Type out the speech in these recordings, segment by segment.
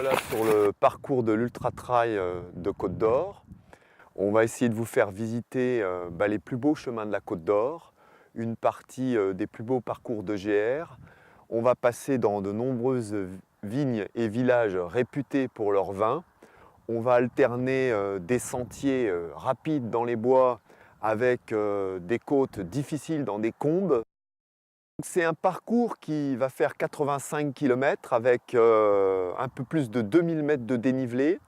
Voilà sur le parcours de l'Ultra Trail de Côte d'Or. On va essayer de vous faire visiter les plus beaux chemins de la Côte d'Or, une partie des plus beaux parcours de GR. On va passer dans de nombreuses vignes et villages réputés pour leur vin. On va alterner des sentiers rapides dans les bois avec des côtes difficiles dans des combes. C'est un parcours qui va faire 85 km avec un peu plus de 2000 mètres de dénivelé.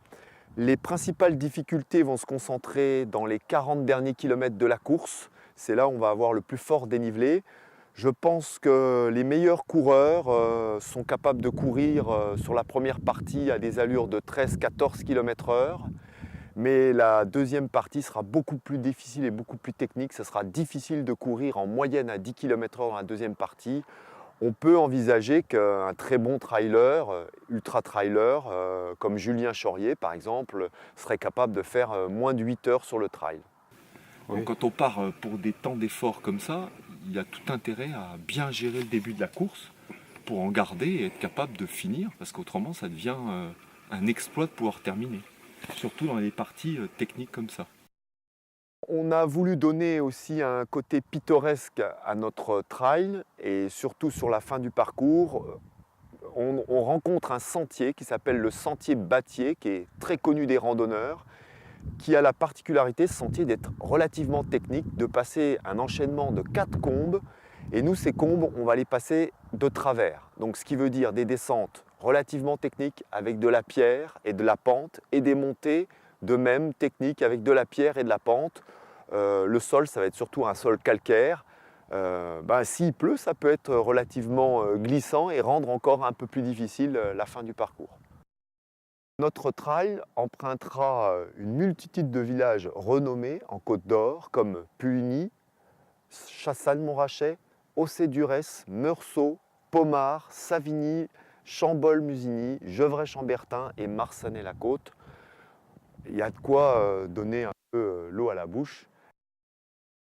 Les principales difficultés vont se concentrer dans les 40 derniers kilomètres de la course. C'est là où on va avoir le plus fort dénivelé. Je pense que les meilleurs coureurs sont capables de courir sur la première partie à des allures de 13-14 km/h. Mais la deuxième partie sera beaucoup plus difficile et beaucoup plus technique. Ce sera difficile de courir en moyenne à 10 km/h dans la deuxième partie. On peut envisager qu'un très bon trailer, ultra-trailer, comme Julien Chaurier par exemple, serait capable de faire moins de 8 heures sur le trail. Donc, quand on part pour des temps d'effort comme ça, il y a tout intérêt à bien gérer le début de la course pour en garder et être capable de finir, parce qu'autrement ça devient un exploit de pouvoir terminer, surtout dans les parties techniques comme ça. On a voulu donner aussi un côté pittoresque à notre trail et surtout sur la fin du parcours, on rencontre un sentier qui s'appelle le sentier Battier, qui est très connu des randonneurs, qui a la particularité, ce sentier, d'être relativement technique, de passer un enchaînement de 4 combes. Et nous, ces combes, on va les passer de travers. Donc, ce qui veut dire des descentes relativement techniques avec de la pierre et de la pente, et des montées de même techniques avec de la pierre et de la pente. Le sol, ça va être surtout un sol calcaire. S'il pleut, ça peut être relativement glissant et rendre encore un peu plus difficile la fin du parcours. Notre trail empruntera une multitude de villages renommés en Côte d'Or, comme Puligny, Chassagne-Montrachet, Aussé-Durès, Meursault, Pomard, Savigny, Chambol-Musigny, Gevrey-Chambertin et Marsanet-la-Côte. Il y a de quoi donner un peu l'eau à la bouche.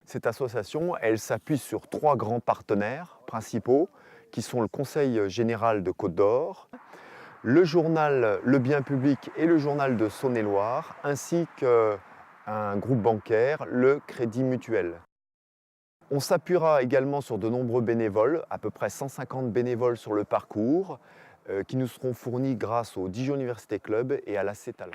Cette association, elle s'appuie sur 3 grands partenaires principaux, qui sont le Conseil général de Côte d'Or, le journal Le Bien Public et le journal de Saône-et-Loire, ainsi qu'un groupe bancaire, le Crédit Mutuel. On s'appuiera également sur de nombreux bénévoles, à peu près 150 bénévoles sur le parcours, qui nous seront fournis grâce au Dijon Université Club et à la Talent.